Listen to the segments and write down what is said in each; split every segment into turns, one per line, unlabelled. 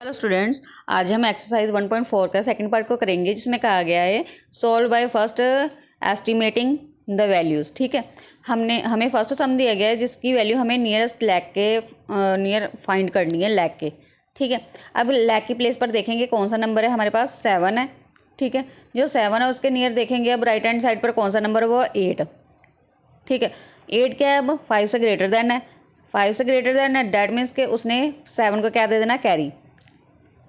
Hello students, आज हम exercise 1.4 का सेकंड पार्ट को करेंगे, जिसमें कहा गया है solve by first estimating the values. ठीक है, हमें फर्स्ट सम दिया गया है जिसकी वैल्यू हमें नियरेस्ट लैक के नियर फाइंड करनी है, लैक के। ठीक है, अब लैक की प्लेस पर देखेंगे कौन सा नंबर है, हमारे पास 7 है। ठीक है, जो 7 है उसके नियर देखेंगे, अब राइट हैंड साइड पर कौन सा नंबर है, वो 8। ठीक है, 8 क्या है, अब 5 से ग्रेटर देन है, 5 से ग्रेटर देन है, डैट मीन्स के उसने 7 को क्या दे देना, कैरी।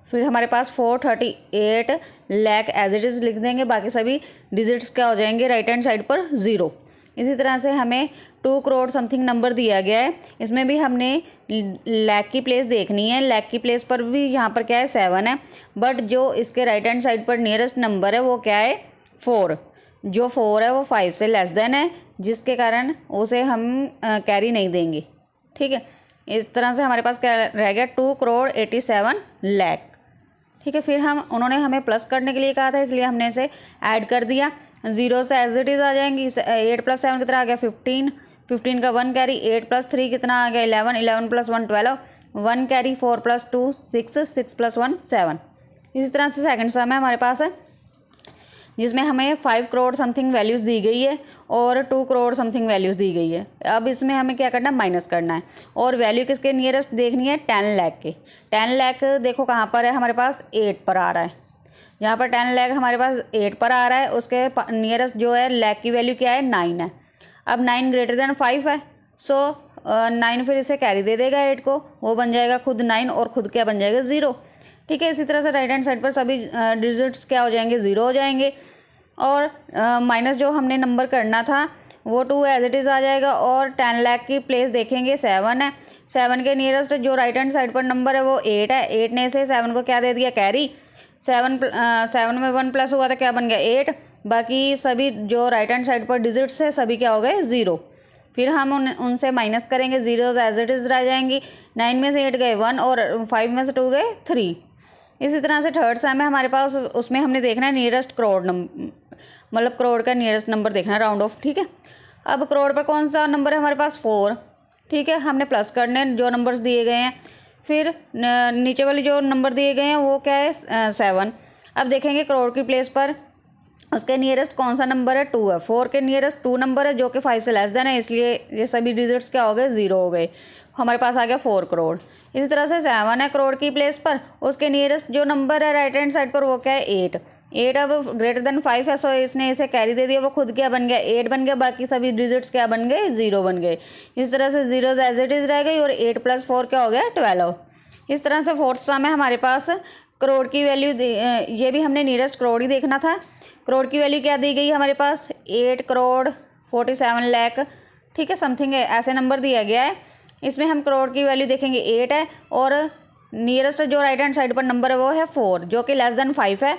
फिर हमारे पास 438 लाख एज इट इज़ लिख देंगे, बाकी सभी डिजिट्स क्या हो जाएंगे, राइट हैंड साइड पर 0। इसी तरह से हमें 2 करोड़ समथिंग नंबर दिया गया है, इसमें भी हमने लैख की प्लेस देखनी है। लैख की प्लेस पर भी यहाँ पर क्या है, 7 है, बट जो इसके राइट हैंड साइड पर नियरेस्ट नंबर है वो क्या है, 4। जो 4 है वो 5 से लेस देन है, जिसके कारण उसे हम कैरी नहीं देंगे। ठीक है, इस तरह से हमारे पास क्या रह गया, 2 करोड़ 87 लाख। ठीक है, फिर उन्होंने हमें प्लस करने के लिए कहा था, इसलिए हमने इसे ऐड कर दिया। जीरोस तो एज इट इज़ आ जाएंगी। 8 + 7 कितना आ गया, 15। 15 का 1 कैरी, 8 + 3 कितना आ गया, 11। 11 + 1 12, 1 कैरी, 4 + 2 6, 6 + 1 7। इसी तरह से सेकंड सम है हमारे पास है, जिसमें हमें 5 करोड़ समथिंग वैल्यूज़ दी गई है और 2 करोड़ समथिंग वैल्यूज़ दी गई है। अब इसमें हमें क्या करना है, माइनस करना है, और वैल्यू किसके नियरेस्ट देखनी है, 10 लाख के। 10 लाख देखो कहाँ पर है, हमारे पास 8 पर आ रहा है। जहाँ पर 10 लाख हमारे पास 8 पर आ रहा है, उसके नियरेस्ट जो है लैख की वैल्यू क्या है, 9 है। अब 9 ग्रेटर देन 5 है, सो 9 फिर इसे कैरी दे देगा 8 को, वो बन जाएगा खुद 9 और खुद क्या बन जाएगा, 0। ठीक है, इसी तरह से राइट हैंड साइड पर सभी डिजिट्स क्या हो जाएंगे, 0 हो जाएंगे। और माइनस जो हमने नंबर करना था वो 2 एज इट इज़ आ जाएगा, और 10 लाख की प्लेस देखेंगे, 7 है। 7 के नियरेस्ट जो राइट हैंड साइड पर नंबर है वो 8 है। 8 ने से 7 को क्या दे दिया, कैरी। 7 में 1 प्लस हुआ था, क्या बन गया, 8। बाकी सभी जो राइट हैंड साइड पर डिजिट्स है सभी क्या हो गए, 0। फिर हम उनसे माइनस करेंगे, जीरोज एज इट इज़ रह जाएंगी। 9 में से 8 गए 1, और 5 में से 2 गए 3। इसी तरह से थर्ड सम है हमारे पास, उसमें हमने देखना है नियरेस्ट करोड़ नंबर, मतलब करोड़ का नियरेस्ट नंबर देखना है, राउंड ऑफ। ठीक है, अब करोड़ पर कौन सा नंबर है हमारे पास, 4। ठीक है, हमने प्लस करने जो नंबर्स दिए गए हैं। फिर नीचे वाले जो नंबर दिए गए हैं वो क्या है, 7। अब देखेंगे करोड़ की प्लेस पर उसके नियरेस्ट कौन सा नंबर है, 2 है। 4 के नियरेस्ट 2 नंबर है, जो कि 5 से लेस देन है, इसलिए ये सभी डिजिट्स क्या हो गए, 0 हो गए। हमारे पास आ गया 4 करोड़। इसी तरह से 7 है करोड़ की प्लेस पर, उसके नियरेस्ट जो नंबर है राइट हैंड साइड पर वो क्या है, 8। 8 अब ग्रेटर देन 5 है, सो इसने इसे कैरी दे दिया, वो खुद क्या बन गया, 8 बन गया, बाकी सभी डिजिट्स क्या बन गए, 0 बन गए। इस तरह से जीरोज एज इट इज़ रह गई, और 8 + 4 क्या हो गया, 12। इस तरह से फोर्थ सम है हमारे पास, करोड़ की वैल्यू ये भी हमने नियरेस्ट करोड़ ही देखना था। करोड़ की वैल्यू क्या दी गई है हमारे पास, 8 करोड़ 47 लाख। ठीक है, समथिंग ऐसे नंबर दिया गया है। इसमें हम करोड़ की वैल्यू देखेंगे, 8 है, और नियरेस्ट जो राइट हैंड साइड पर नंबर है वो है 4, जो कि लेस देन 5 है।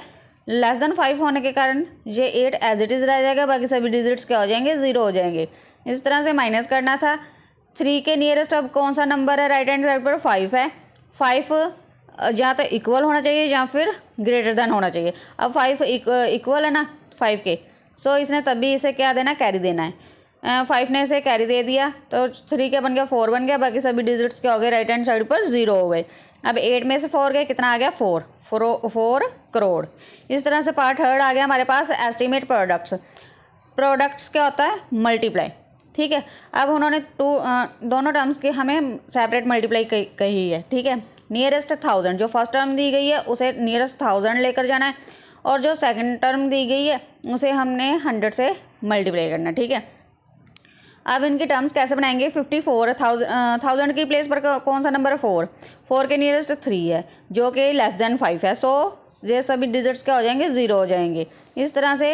लेस देन 5 होने के कारण ये 8 एज इट इज़ रह जाएगा, बाकी सभी डिजिट्स क्या हो जाएंगे, 0 हो जाएंगे। इस तरह से माइनस करना था। 3 के नियरेस्ट अब कौन सा नंबर है, राइट हैंड साइड पर 5 है। 5 जहाँ तक इक्वल होना चाहिए या फिर ग्रेटर देन होना चाहिए। अब 5 इक्वल है ना 5 के, सो इसने तभी इसे क्या देना, कैरी देना है। 5 ने इसे कैरी दे दिया, तो 3 क्या बन गया, 4 बन गया, बाकी सभी डिजिट्स क्या हो गए, राइट हैंड साइड पर 0 हो गए। अब 8 में से 4 गए, कितना आ गया, 4 करोड़। इस तरह से पार्ट थर्ड आ गया हमारे पास, एस्टिमेट प्रोडक्ट्स। प्रोडक्ट्स क्या होता है, मल्टीप्लाई। ठीक है, अब उन्होंने दोनों टर्म्स की हमें सेपरेट मल्टीप्लाई कही है। ठीक है, नियरेस्ट 1000 जो फर्स्ट टर्म दी गई है उसे नियरेस्ट 1000 लेकर जाना है, और जो सेकंड टर्म दी गई है उसे हमने 100 से मल्टीप्लाई करना है। ठीक है, अब इनकी टर्म्स कैसे बनाएंगे, 54,000 की प्लेस पर कौन सा नंबर है, 4। 4 के नियरेस्ट 3 है, जो कि लेस देन 5 है, सो ये सभी डिजिट्स क्या हो जाएंगे, 0 हो जाएंगे। इस तरह से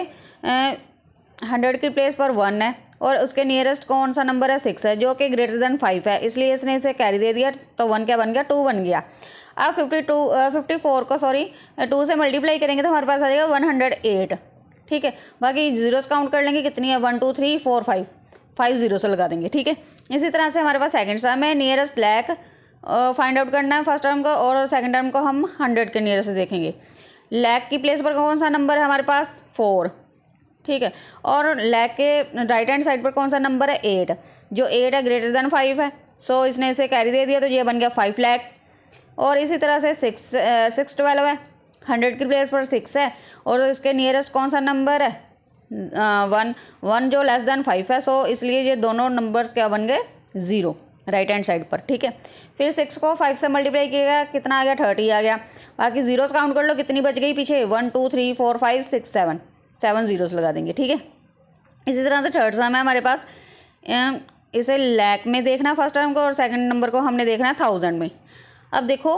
100 की प्लेस पर 1 है, और उसके नियरेस्ट कौन सा नंबर है, 6 है, जो कि ग्रेटर देन 5 है, इसलिए इसने इसे कैरी दे दिया, तो 1 क्या बन गया, 2 बन गया। अब 54 को 2 से मल्टीप्लाई करेंगे तो हमारे पास आ जाएगा 108। ठीक है, बाकी जीरोस काउंट कर लेंगे, कितनी है, 1 2 3 4 5 जीरो से लगा देंगे। ठीक है, इसी तरह से हमारे पास सेकंड सम है, नियरेस्ट लैक फाइंड आउट करना है फर्स्ट टर्म को, और सेकंड टर्म को हम 100 के नियरेस्ट से देखेंगे। लैक की प्लेस पर कौन सा नंबर है हमारे पास, 4। ठीक है, और लैक के राइट हैंड साइड पर कौन सा नंबर है, 8। जो 8 है ग्रेटर देन 5 है, सो इसने इसे कैरी दे दिया, तो ये बन गया 5 लाख।
और इसी तरह से 6 12 है, 100 की प्लेस पर 6 है और इसके नियरेस्ट कौन सा नंबर है 1 जो लेस देन 5 है। सो इसलिए ये दोनों नंबर्स क्या बन गए 0 राइट हैंड साइड पर। ठीक है, फिर 6 को 5 से मल्टीप्लाई किया कितना आ गया 30 आ गया। बाकी जीरोस काउंट कर लो कितनी बच गई पीछे 1 2 3 4 5 6 7 जीरोस लगा देंगे। ठीक है, इसी तरह से थर्ड सम है हमारे पास, इसे लैख में देखना फर्स्ट टर्म को और सेकंड नंबर को हमने देखना है 1000 में। अब देखो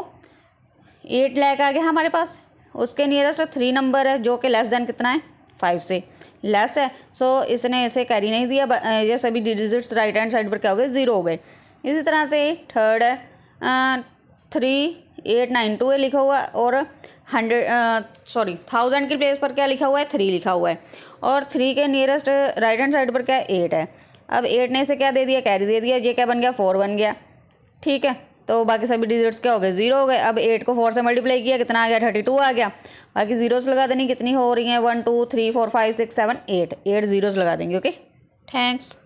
8 लाख आ गया हमारे पास, उसके नियरेस्ट 3 नंबर है जो कि लेस देन कितना है 5 से लेस है। सो इसने इसे कैरी नहीं दिया, ये सभी डिजिट्स राइट हैंड साइड पर क्या हो गए 0 हो गए। इसी तरह से थर्ड है 3892 है लिखा हुआ और 1000 की प्लेस पर क्या लिखा हुआ है 3 लिखा हुआ है और 3 के नियरेस्ट राइट हैंड साइड पर क्या है 8 है। अब 8 ने इसे क्या दे दिया कैरी दे दिया, ये क्या बन गया 4 बन गया। ठीक है, तो बाकी सभी डिजिट्स क्या हो गए 0 हो गए। अब 8 को 4 से मल्टीप्लाई किया कितना आ गया 32 आ गया। बाकी जीरोस लगा देनी कितनी हो रही हैं 1 2 3 4 5 6 7 8 जीरोस लगा देंगे। Okay, thanks.